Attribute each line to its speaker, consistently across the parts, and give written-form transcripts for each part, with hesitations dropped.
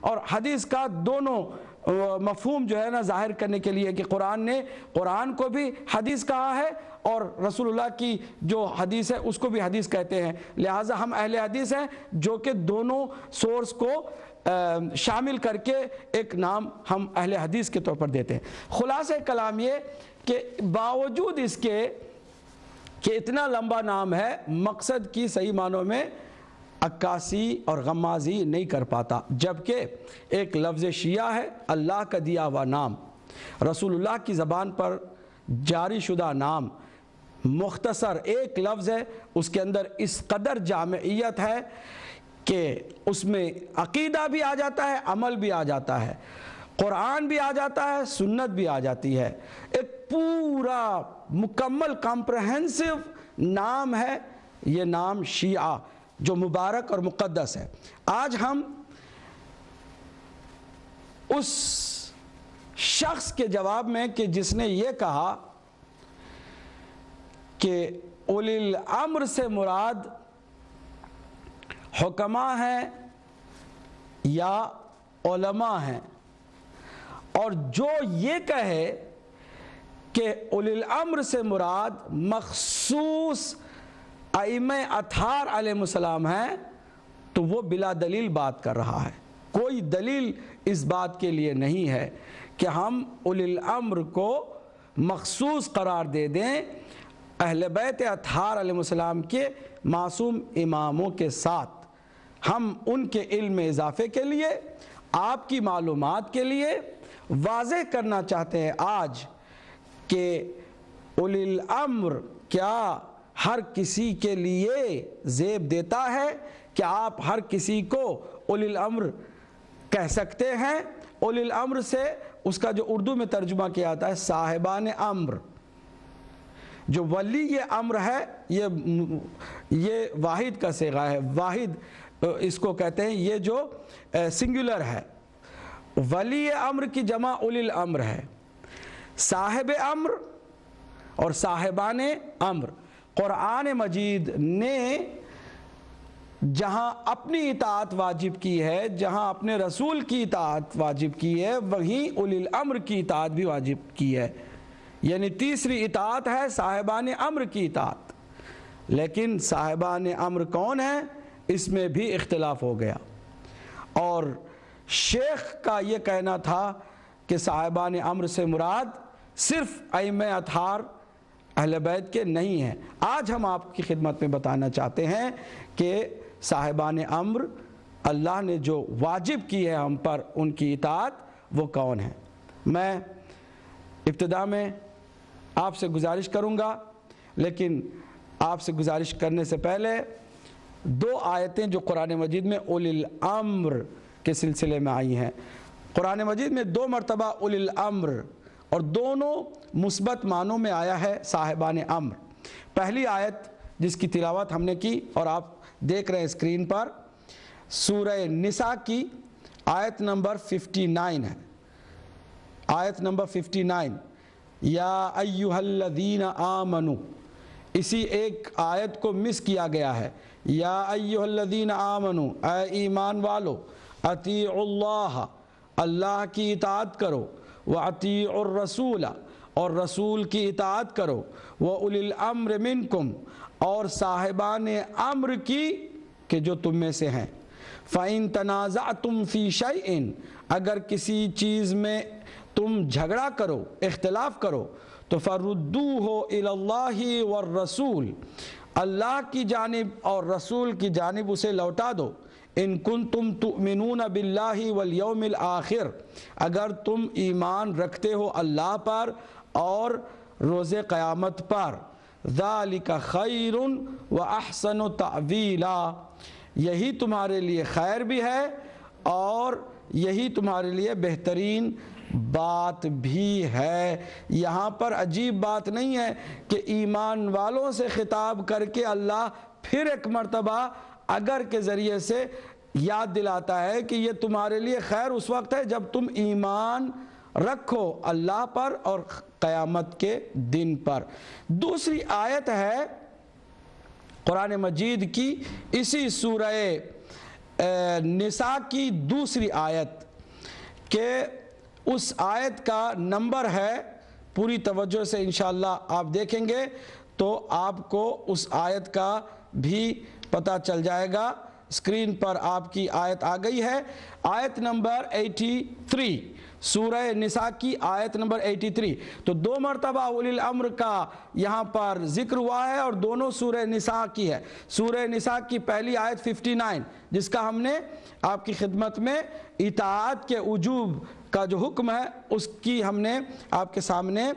Speaker 1: اور حدیث کا دونوں مفہوم جو ہے نا ظاہر کرنے کے لیے کہ قرآن نے قرآن کو بھی حدیث کہا ہے اور رسول اللہ کی جو حدیث ہے اس کو بھی حدیث کہتے ہیں، لہٰذا ہم اہل حدیث ہیں جو کہ دونوں سورس کو شامل کر کے ایک نام ہم اہل حدیث کے طور پر دیتے ہیں۔ خلاصہ کلام یہ کہ باوجود اس کے کہ اتنا لمبا نام ہے، مقصد کی صحیح معنوں میں عکاسی اور غمازی نہیں کر پاتا، جبکہ ایک لفظ شیعہ ہے، اللہ کا دیا ہوا نام، رسول اللہ کی زبان پر جاری شدہ نام، مختصر ایک لفظ ہے، اس کے اندر اس قدر جامعیت ہے کہ اس میں عقیدہ بھی آ جاتا ہے، عمل بھی آ جاتا ہے، قرآن بھی آ جاتا ہے، سنت بھی آ جاتی ہے، ایک پورا مکمل کمپریہنسو نام ہے یہ نام شیعہ، جو مبارک اور مقدس ہے۔ آج ہم اس شخص کے جواب میں کہ جس نے یہ کہا کہ اولی الامر سے مراد حکماء ہیں یا علماء ہیں، اور جو یہ کہے کہ اولی الامر سے مراد مخصوص ائمہ اطہار علیہ السلام ہیں، تو وہ بلا دلیل بات کر رہا ہے۔ کوئی دلیل اس بات کے لیے نہیں ہے کہ ہم اولی الامر کو مخصوص قرار دے دیں اہل بیت اطہار علیہ السلام کے معصوم اماموں کے ساتھ۔ ہم ان کے علم اضافے کے لیے، آپ کی معلومات کے لیے واضح کرنا چاہتے ہیں آج کہ اولی الامر کیا ہر کسی کے لیے زیب دیتا ہے کہ آپ ہر کسی کو اولی الامر کہہ سکتے ہیں۔ اولی الامر سے اس کا جو اردو میں ترجمہ کیا جاتا ہے صاحبان امر، جو ولی امر ہے یہ واحد کا صیغہ ہے، واحد اس کو کہتے ہیں، یہ جو سنگولر ہے، ولی امر کی جمع اولی الامر ہے۔ صاحب امر اور صاحبان امر، قرآن مجید نے جہاں اپنی اطاعت واجب کی ہے، جہاں اپنے رسول کی اطاعت واجب کی ہے، وہیں اولی الامر کی اطاعت بھی واجب کی ہے، یعنی تیسری اطاعت ہے صاحبان امر کی اطاعت۔ لیکن صاحبان امر کون ہیں، اس میں بھی اختلاف ہو گیا، اور شیخ کا یہ کہنا تھا کہ صاحبان امر سے مراد صرف ائمہ اطہار اہل بیت کے نہیں ہیں۔ آج ہم آپ کی خدمت میں بتانا چاہتے ہیں کہ صاحبان امر اللہ نے جو واجب کی ہے ہم پر ان کی اطاعت، وہ کون ہیں۔ میں ابتدا میں آپ سے گزارش کروں گا، لیکن آپ سے گزارش کرنے سے پہلے دو آیتیں جو قرآن مجید میں اولی الامر کے سلسلے میں آئی ہیں۔ قرآن مجید میں 2 مرتبہ اولی الامر، اور دونوں مثبت معنوں میں آیا ہے صاحبان امر۔ پہلی آیت جس کی تلاوت ہم نے کی اور آپ دیکھ رہے ہیں اسکرین پر، سورہ نساء کی آیت نمبر 59 ہے، آیت نمبر 59، یا ایھا الذین آمنوا، اسی ایک آیت کو مس کیا گیا ہے، یا ایھا الذین آمنوا، اے ایمان والو، اطیعوا اللہ، اللہ کی اطاعت کرو، وَأَطِيعُوا الرَّسُولَ، اور رسول کی اطاعت کرو، وَأُولِي الْأَمْرِ مِنْكُمْ، اور صاحبان امر کی کہ جو تم میں سے ہیں، فَإِن تَنَازَعْتُمْ فِي شَيْءٍ، اگر کسی چیز میں تم جھگڑا کرو، اختلاف کرو، تو فَرُدُّوهُ إِلَى اللَّهِ وَالرَّسُولِ، اللہ کی جانب اور رسول کی جانب اسے لوٹا دو، ان کنتم تؤمنون باللہ والیوم الآخر، اگر تم ایمان رکھتے ہو اللہ پر اور روز قیامت پر، ذالک خیر واحسن تأویلا، یہی تمہارے لیے خیر بھی ہے اور یہی تمہارے لیے بہترین بات بھی ہے۔ یہاں پر عجیب بات نہیں ہے کہ ایمان والوں سے خطاب کر کے اللہ پھر ایک مرتبہ اگر کے ذریعے سے یاد دلاتا ہے کہ یہ تمہارے لیے خیر اس وقت ہے جب تم ایمان رکھو اللہ پر اور قیامت کے دن پر۔ دوسری آیت ہے قرآن مجید کی اسی سورہ نساء کی دوسری آیت کہ اس آیت کا نمبر ہے، پوری توجہ سے انشاءاللہ آپ دیکھیں گے تو آپ کو اس آیت کا بھی پتہ چل جائے گا۔ اسکرین پر آپ کی آیت آ گئی ہے، آیت نمبر 83، سورہ نساء کی آیت نمبر 83۔ تو 2 مرتبہ اولی الامر کا یہاں پر ذکر ہوا ہے اور دونوں سورہ نساء کی ہے۔ سورہ نساء کی پہلی آیت 59 جس کا ہم نے آپ کی خدمت میں اطاعت کے وجوب کا جو حکم ہے اس کی ہم نے آپ کے سامنے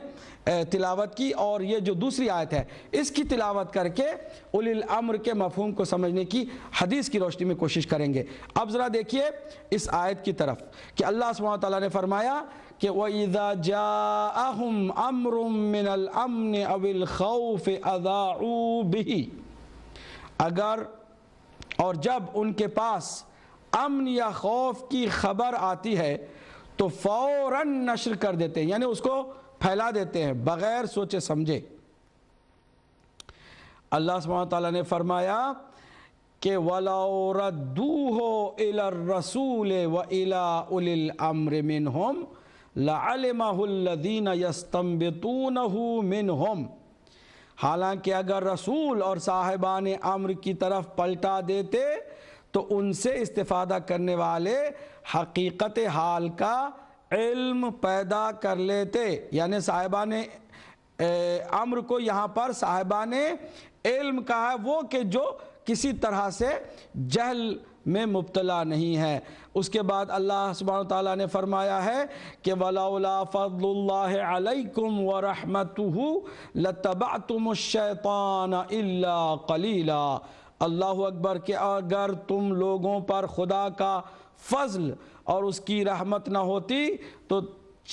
Speaker 1: تلاوت کی، اور یہ جو دوسری آیت ہے اس کی تلاوت کر کے اولی الامر کے مفہوم کو سمجھنے کی حدیث کی روشنی میں کوشش کریں گے۔ اب ذرا دیکھیے اس آیت کی طرف کہ اللہ سبحانہ وتعالیٰ نے فرمایا کہ وَإِذَا جَاءَهُمْ أَمْرٌ مِّنَ الْأَمْنِ أَوِ الْخَوْفِ أَذَاعُوا بِهِ، اگر اور جب ان کے پاس امن یا خوف کی خبر آتی ہے تو فوراً نشر کر دیتے ہیں، یعنی اس کو پھیلا دیتے ہیں بغیر سوچے سمجھے۔ اللہ سبحانہ وتعالیٰ نے فرمایا کہ وَلَوْ رَدُّوهُ إِلَى الرَّسُولِ وَإِلَى أُولِي الْأَمْرِ مِنْهُمْ لَعَلِمَهُ الَّذِينَ يَسْتَنبِطُونَهُ مِنْهُمْ، حالانکہ اگر رسول اور صاحبان امر کی طرف پلٹا دیتے تو ان سے استفادہ کرنے والے حقیقت حال کا علم پیدا کر لیتے، یعنی صاحبان امر کو یہاں پر صاحبان علم کہا ہے، وہ کہ جو کسی طرح سے جہل میں مبتلا نہیں ہے۔ اس کے بعد اللہ سبحانہ وتعالیٰ نے فرمایا ہے کہ وَلَوْلَا فَضْلُ اللَّهِ عَلَيْكُمْ وَرَحْمَتُهُ لَتَّبَعْتُمُ الشَّيْطَانَ إِلَّا قَلِيلًا، اللہ اکبر، کہ اگر تم لوگوں پر خدا کا فضل اور اس کی رحمت نہ ہوتی تو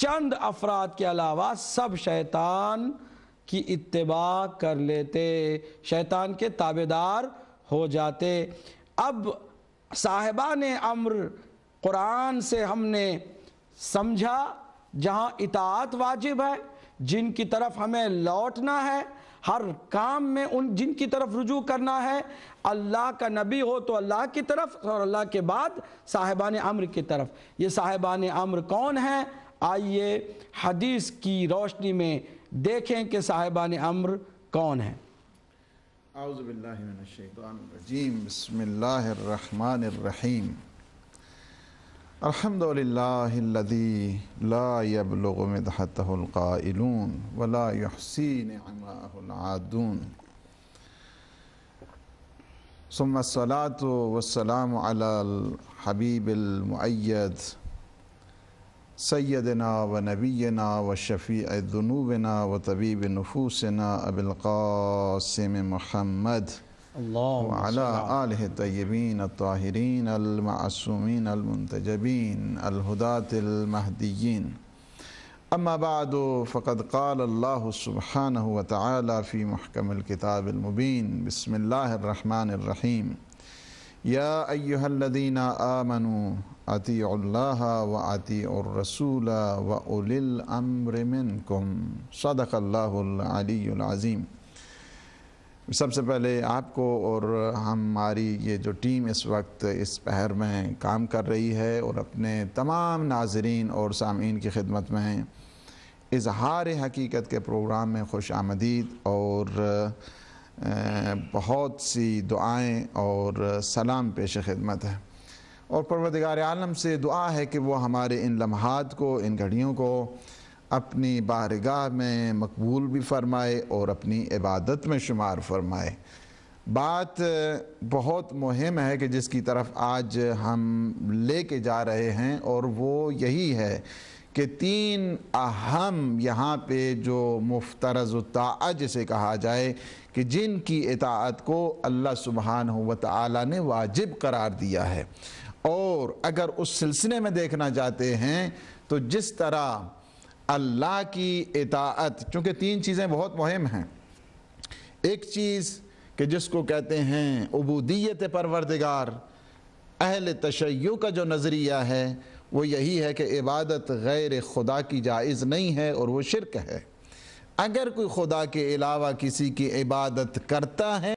Speaker 1: چند افراد کے علاوہ سب شیطان کی اتباع کر لیتے، شیطان کے تابعدار ہو جاتے۔ اب صاحبان امر قرآن سے ہم نے سمجھا جہاں اطاعت واجب ہے، جن کی طرف ہمیں لوٹنا ہے، ہر کام میں ان جن کی طرف رجوع کرنا ہے، اللہ کا نبی ہو تو اللہ کی طرف اور اللہ کے بعد صاحبان امر کی طرف۔ یہ صاحبان امر کون ہیں؟ آئیے حدیث کی روشنی میں دیکھیں کہ صاحبان امر کون ہیں۔
Speaker 2: اعوذ باللہ من الشیطان الرجیم، بسم اللہ الرحمن الرحیم۔ الحمدللہ الذی لا یبلغ مدحتہ القائلون ولا یحصی نعماہ العادون، ثم الصلاة والسلام علی الحبیب المؤید سیدنا و نبینا و شفیع ذنوبنا و طبیب نفوسنا ابی القاسم محمد وعلى آلہ الطیبین الطاہرین المعصومین المنتجبین الہداة المہدیین، اما بعد فقد قال اللہ سبحانہ وتعالی فی محکم الکتاب المبین، بسم اللہ الرحمن الرحیم، یا ایہا الذین آمنوا اطیعوا اللہ و اطیعوا الرسول و اولی الامر منکم، صدق اللہ العلی العظیم۔ سب سے پہلے آپ کو اور ہماری یہ جو ٹیم اس وقت اس پہر میں کام کر رہی ہے اور اپنے تمام ناظرین اور سامعین کی خدمت میں اظہار حقیقت کے پروگرام میں خوش آمدید اور بہت سی دعائیں اور سلام پیش خدمت ہے، اور پروردگار عالم سے دعا ہے کہ وہ ہمارے ان لمحات کو، ان گھڑیوں کو اپنی بارگاہ میں مقبول بھی فرمائے اور اپنی عبادت میں شمار فرمائے۔ بات بہت مہم ہے کہ جس کی طرف آج ہم لے کے جا رہے ہیں، اور وہ یہی ہے کہ 3 اہم یہاں پہ جو مفترض الطاعت جسے کہا جائے کہ جن کی اطاعت کو اللہ سبحانہ وتعالی نے واجب قرار دیا ہے، اور اگر اس سلسلے میں دیکھنا چاہتے ہیں تو جس طرح اللہ کی اطاعت، چونکہ 3 چیزیں بہت مہم ہیں، ایک چیز کہ جس کو کہتے ہیں عبودیت پروردگار، اہل تشیع کا جو نظریہ ہے وہ یہی ہے کہ عبادت غیر خدا کی جائز نہیں ہے اور وہ شرک ہے۔ اگر کوئی خدا کے علاوہ کسی کی عبادت کرتا ہے